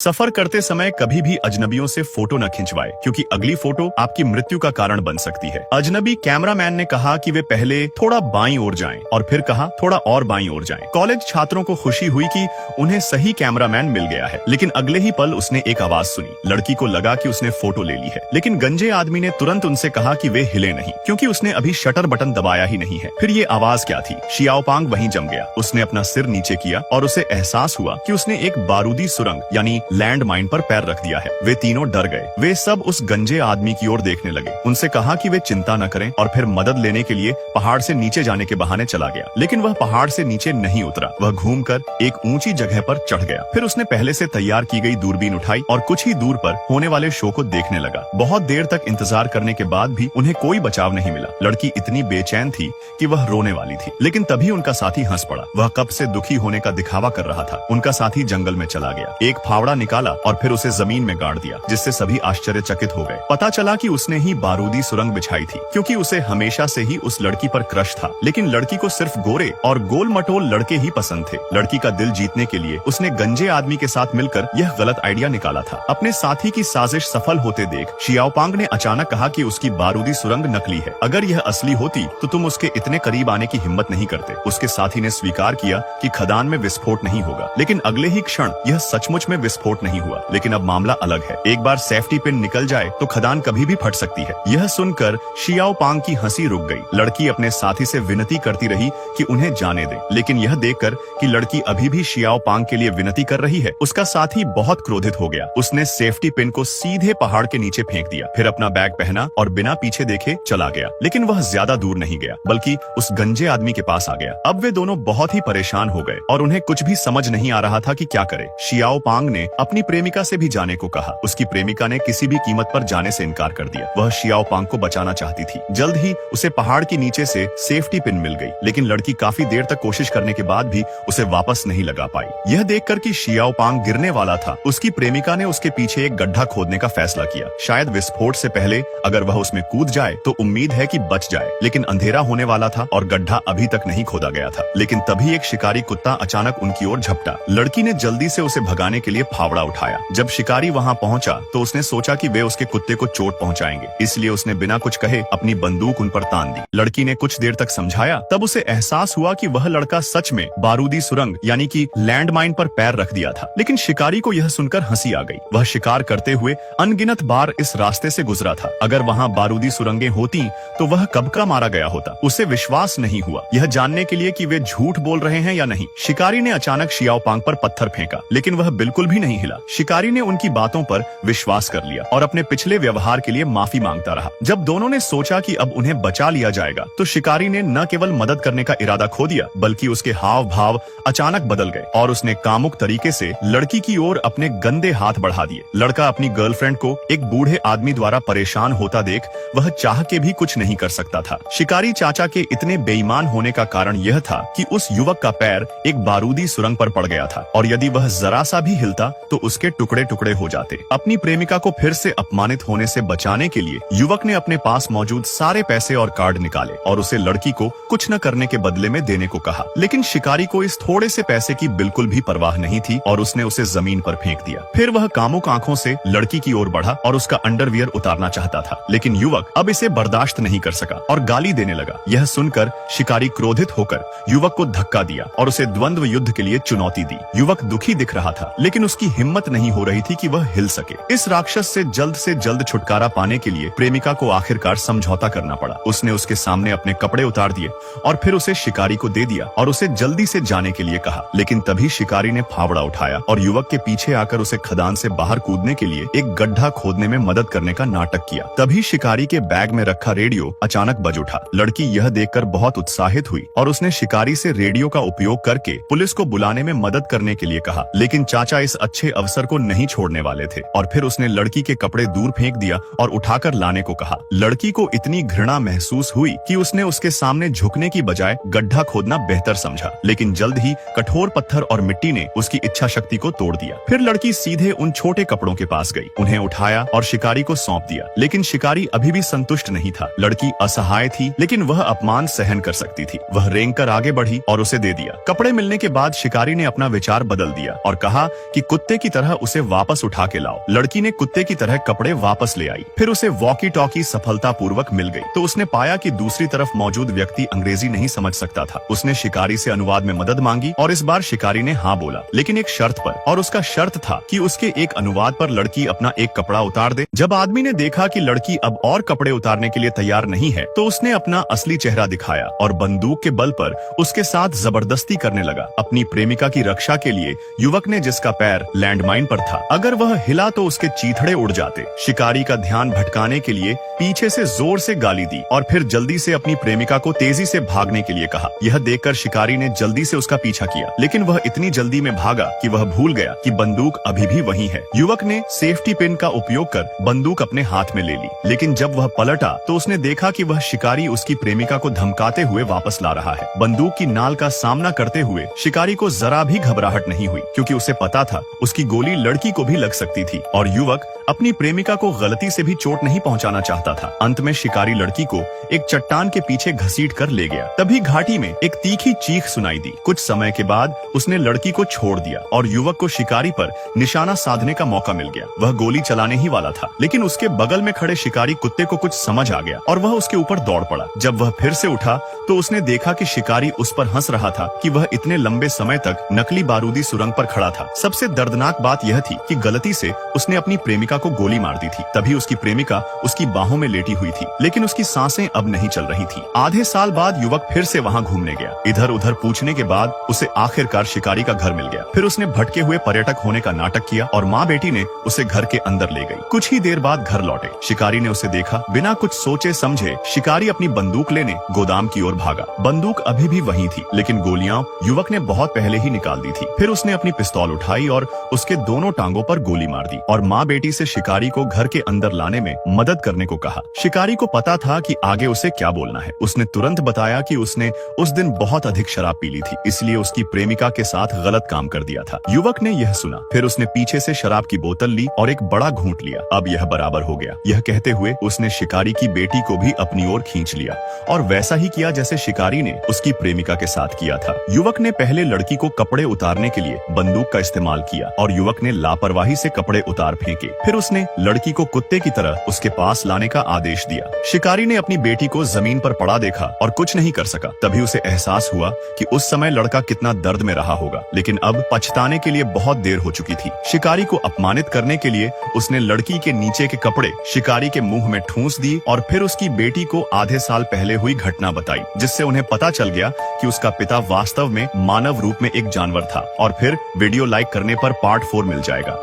सफर करते समय कभी भी अजनबियों से फोटो न खिंचवाए क्योंकि अगली फोटो आपकी मृत्यु का कारण बन सकती है। अजनबी कैमरामैन ने कहा कि वे पहले थोड़ा बाईं ओर जाएं और फिर कहा थोड़ा और बाईं ओर जाएं। कॉलेज छात्रों को खुशी हुई कि उन्हें सही कैमरामैन मिल गया है, लेकिन अगले ही पल उसने एक आवाज सुनी। लड़की को लगा कि उसने फोटो ले ली है, लेकिन गंजे आदमी ने तुरंत उनसे कहा कि वे हिले नहीं क्योंकि उसने अभी शटर बटन दबाया ही नहीं है। फिर ये आवाज क्या थी? शियाओपांग वहीं जम गया। उसने अपना सिर नीचे किया और उसे एहसास हुआ कि उसने एक बारूदी सुरंग यानी लैंड माइन पर पैर रख दिया है। वे तीनों डर गए। वे सब उस गंजे आदमी की ओर देखने लगे। उनसे कहा कि वे चिंता न करें और फिर मदद लेने के लिए पहाड़ से नीचे जाने के बहाने चला गया, लेकिन वह पहाड़ से नीचे नहीं उतरा। वह घूमकर एक ऊंची जगह पर चढ़ गया। फिर उसने पहले से तैयार की गई दूरबीन उठाई और कुछ ही दूर पर होने वाले शो को देखने लगा। बहुत देर तक इंतजार करने के बाद भी उन्हें कोई बचाव नहीं मिला। लड़की इतनी बेचैन थी कि वह रोने वाली थी, लेकिन तभी उनका साथी हंस पड़ा। वह कब से दुखी होने का दिखावा कर रहा था। उनका साथी जंगल में चला गया, एक फावड़ा निकाला और फिर उसे जमीन में गाड़ दिया, जिससे सभी आश्चर्यचकित हो गए। पता चला कि उसने ही बारूदी सुरंग बिछाई थी, क्योंकि उसे हमेशा से ही उस लड़की पर क्रश था। लेकिन लड़की को सिर्फ गोरे और गोल मटोल लड़के ही पसंद थे। लड़की का दिल जीतने के लिए उसने गंजे आदमी के साथ मिलकर यह गलत आइडिया निकाला था। अपने साथी की साजिश सफल होते देख शियाओपांग ने अचानक कहा कि उसकी बारूदी सुरंग नकली है। अगर यह असली होती तो तुम उसके इतने करीब आने की हिम्मत नहीं करते। उसके साथी ने स्वीकार किया कि खदान में विस्फोट नहीं होगा, लेकिन अगले ही क्षण यह सचमुच में विस्फोट नहीं हुआ। लेकिन अब मामला अलग है। एक बार सेफ्टी पिन निकल जाए तो खदान कभी भी फट सकती है। यह सुनकर शियाओपांग की हंसी रुक गई। लड़की अपने साथी से विनती करती रही कि उन्हें जाने दे, लेकिन यह देखकर कि लड़की अभी भी शियाओपांग के लिए विनती कर रही है, उसका साथी बहुत क्रोधित हो गया। उसने सेफ्टी पिन को सीधे पहाड़ के नीचे फेंक दिया, फिर अपना बैग पहना और बिना पीछे देखे चला गया। लेकिन वह ज्यादा दूर नहीं गया, बल्कि उस गंजे आदमी के पास आ गया। अब वे दोनों बहुत ही परेशान हो गए और उन्हें कुछ भी समझ नहीं आ रहा था कि क्या करे। शियाओपांग ने अपनी प्रेमिका से भी जाने को कहा। उसकी प्रेमिका ने किसी भी कीमत पर जाने से इनकार कर दिया। वह शियाओपांग को बचाना चाहती थी। जल्द ही उसे पहाड़ के नीचे से सेफ्टी पिन मिल गई, लेकिन लड़की काफी देर तक कोशिश करने के बाद भी उसे वापस नहीं लगा पाई। यह देखकर कि शियाओपांग गिरने वाला था, उसकी प्रेमिका ने उसके पीछे एक गड्ढा खोदने का फैसला किया। शायद विस्फोट से पहले अगर वह उसमें कूद जाए तो उम्मीद है कि बच जाए, लेकिन अंधेरा होने वाला था और गड्ढा अभी तक नहीं खोदा गया था। लेकिन तभी एक शिकारी कुत्ता अचानक उनकी ओर झपटा। लड़की ने जल्दी से उसे भगाने के लिए फावड़ा उठाया। जब शिकारी वहां पहुंचा तो उसने सोचा कि वे उसके कुत्ते को चोट पहुंचाएंगे, इसलिए उसने बिना कुछ कहे अपनी बंदूक उन पर तान दी। लड़की ने कुछ देर तक समझाया, तब उसे एहसास हुआ कि वह लड़का सच में बारूदी सुरंग यानी कि लैंड माइन पर पैर रख दिया था। लेकिन शिकारी को यह सुनकर हंसी आ गई। वह शिकार करते हुए अनगिनत बार इस रास्ते से गुजरा था। अगर वहां बारूदी सुरंगें होती तो वह कब का मारा गया होता। उसे विश्वास नहीं हुआ, यह जानने के लिए कि वे झूठ बोल रहे हैं या नहीं। शिकारी ने अचानक शियाओपांग पर पत्थर फेंका, लेकिन वह बिल्कुल भी नहीं हिला। शिकारी ने उनकी बातों पर विश्वास कर लिया और अपने पिछले व्यवहार के लिए माफी मांगता रहा। जब दोनों ने सोचा कि अब उन्हें बचा लिया जाएगा, तो शिकारी ने न केवल मदद करने का इरादा खो दिया, बल्कि उसके हाव भाव अचानक बदल गए और उसने कामुक तरीके से लड़की की ओर अपने गंदे हाथ बढ़ा दिए। लड़का अपनी गर्लफ्रेंड को एक बूढ़े आदमी द्वारा परेशान होता देख वह चाह के भी कुछ नहीं कर सकता था। शिकारी चाचा के इतने बेईमान होने का कारण यह था कि उस युवक का पैर एक बारूदी सुरंग पर पड़ गया था और यदि वह जरा सा भी हिलता तो उसके टुकड़े टुकड़े हो जाते। अपनी प्रेमिका को फिर से अपमानित होने से बचाने के लिए युवक ने अपने पास मौजूद सारे पैसे और कार्ड निकाले और उसे लड़की को कुछ न करने के बदले में देने को कहा। लेकिन शिकारी को इस थोड़े से पैसे की बिल्कुल भी परवाह नहीं थी और उसने उसे जमीन पर फेंक दिया। फिर वह कामुक आंखों से लड़की की ओर बढ़ा और उसका अंडरवियर उतारना चाहता था, लेकिन युवक अब इसे बर्दाश्त नहीं कर सका और गाली देने लगा। यह सुनकर शिकारी क्रोधित होकर युवक को धक्का दिया और उसे द्वंद्व युद्ध के लिए चुनौती दी। युवक दुखी दिख रहा था, लेकिन उसकी हिम्मत नहीं हो रही थी कि वह हिल सके। इस राक्षस से जल्द छुटकारा पाने के लिए प्रेमिका को आखिरकार समझौता करना पड़ा। उसने उसके सामने अपने कपड़े उतार दिए और फिर उसे शिकारी को दे दिया और उसे जल्दी से जाने के लिए कहा। लेकिन तभी शिकारी ने फावड़ा उठाया और युवक के पीछे आकर उसे खदान से बाहर कूदने के लिए एक गड्ढा खोदने में मदद करने का नाटक किया। तभी शिकारी के बैग में रखा रेडियो अचानक बज उठा। लड़की यह देखकर बहुत उत्साहित हुई और उसने शिकारी से रेडियो का उपयोग करके पुलिस को बुलाने में मदद करने के लिए कहा। लेकिन चाचा इस अच्छे अवसर को नहीं छोड़ने वाले थे और फिर उसने लड़की के कपड़े दूर फेंक दिया और उठाकर लाने को कहा। लड़की को इतनी घृणा महसूस हुई कि उसने उसके सामने झुकने की बजाय गड्ढा खोदना बेहतर समझा, लेकिन जल्द ही कठोर पत्थर और मिट्टी ने उसकी इच्छा शक्ति को तोड़ दिया। फिर लड़की सीधे उन छोटे कपड़ों के पास गई, उन्हें उठाया और शिकारी को सौंप दिया। लेकिन शिकारी अभी भी संतुष्ट नहीं था। लड़की असहाय थी, लेकिन वह अपमान सहन कर सकती थी। वह रेंग कर आगे बढ़ी और उसे दे दिया। कपड़े मिलने के बाद शिकारी ने अपना विचार बदल दिया और कहा कि कुत्ते की तरह उसे वापस उठा के लाओ। लड़की ने कुत्ते की तरह कपड़े वापस ले आई। फिर उसे वॉकी टॉकी सफलतापूर्वक मिल गई तो उसने पाया कि दूसरी तरफ मौजूद व्यक्ति अंग्रेजी नहीं समझ सकता था। उसने शिकारी से अनुवाद में मदद मांगी और इस बार शिकारी ने हाँ बोला, लेकिन एक शर्त पर, और उसका शर्त था कि उसके एक अनुवाद पर लड़की अपना एक कपड़ा उतार दे। जब आदमी ने देखा कि लड़की अब और कपड़े उतारने के लिए तैयार नहीं है तो उसने अपना असली चेहरा दिखाया और बंदूक के बल पर उसके साथ जबरदस्ती करने लगा। अपनी प्रेमिका की रक्षा के लिए युवक ने, जिसका पैर लैंडमाइन पर था, अगर वह हिला तो उसके चीथड़े उड़ जाते। शिकारी का ध्यान भटकाने के लिए पीछे से जोर से गाली दी और फिर जल्दी से अपनी प्रेमिका को तेजी से भागने के लिए कहा। यह देखकर शिकारी ने जल्दी से उसका पीछा किया, लेकिन वह इतनी जल्दी में भागा कि वह भूल गया कि बंदूक अभी भी वहीं है। युवक ने सेफ्टी पिन का उपयोग कर बंदूक अपने हाथ में ले ली, लेकिन जब वह पलटा तो उसने देखा कि वह शिकारी उसकी प्रेमिका को धमकाते हुए वापस ला रहा है। बंदूक की नाल का सामना करते हुए शिकारी को जरा भी घबराहट नहीं हुई, क्योंकि उसे पता था उसकी गोली लड़की को भी लग सकती थी और युवक अपनी प्रेमिका को गलती से भी चोट नहीं पहुंचाना चाहता था। अंत में शिकारी लड़की को एक चट्टान के पीछे घसीट कर ले गया। तभी घाटी में एक तीखी चीख सुनाई दी। कुछ समय के बाद उसने लड़की को छोड़ दिया और युवक को शिकारी पर निशाना साधने का मौका मिल गया। वह गोली चलाने ही वाला था, लेकिन उसके बगल में खड़े शिकारी कुत्ते को कुछ समझ आ गया और वह उसके ऊपर दौड़ पड़ा। जब वह फिर से उठा तो उसने देखा कि शिकारी उस पर हंस रहा था कि वह इतने लंबे समय तक नकली बारूदी सुरंग पर खड़ा था। सबसे दर्दनाक बात यह थी कि गलती से उसने अपनी प्रेमिका को गोली मार दी थी। तभी उसकी प्रेमिका उसकी बाहों में लेटी हुई थी, लेकिन उसकी सांसें अब नहीं चल रही थी। आधे साल बाद युवक फिर से वहां घूमने गया। इधर उधर पूछने के बाद उसे आखिरकार शिकारी का घर मिल गया। फिर उसने भटके हुए पर्यटक होने का नाटक किया और माँ बेटी ने उसे घर के अंदर ले गई। कुछ ही देर बाद घर लौटे। शिकारी ने उसे देखा। बिना कुछ सोचे समझे शिकारी अपनी बंदूक लेने गोदाम की ओर भागा। बंदूक अभी भी वहीं थी, लेकिन गोलियां युवक ने बहुत पहले ही निकाल दी थी। फिर उसने अपनी पिस्तौल उठाई और उसके दोनों टांगों पर गोली मार दी और माँ बेटी से शिकारी को घर के अंदर लाने में मदद करने को कहा। शिकारी को पता था कि आगे उसे क्या बोलना है। उसने तुरंत बताया कि उसने उस दिन बहुत अधिक शराब पी ली थी, इसलिए उसकी प्रेमिका के साथ गलत काम कर दिया था। युवक ने यह सुना। फिर उसने पीछे से शराब की बोतल ली और एक बड़ा घूंट लिया। अब यह बराबर हो गया। यह कहते हुए उसने शिकारी की बेटी को भी अपनी ओर खींच लिया और वैसा ही किया जैसे शिकारी ने उसकी प्रेमिका के साथ किया था। युवक ने पहले लड़की को कपड़े उतारने के लिए बंदूक का इस्तेमाल किया और युवक ने लापरवाही से कपड़े उतार फेंके। फिर उसने लड़की को कुत्ते की तरह उसके पास लाने का आदेश दिया। शिकारी ने अपनी बेटी को जमीन पर पड़ा देखा और कुछ नहीं कर सका। तभी उसे एहसास हुआ कि उस समय लड़का कितना दर्द में रहा होगा, लेकिन अब पछताने के लिए बहुत देर हो चुकी थी। शिकारी को अपमानित करने के लिए उसने लड़की के नीचे के कपड़े शिकारी के मुंह में ठूंस दिए और फिर उसकी बेटी को आधे साल पहले हुई घटना बताई, जिससे उन्हें पता चल गया कि उसका पिता वास्तव में मानव रूप में एक जानवर था। और फिर वीडियो लाइक करने पर पार्ट 4 मिल जाएगा।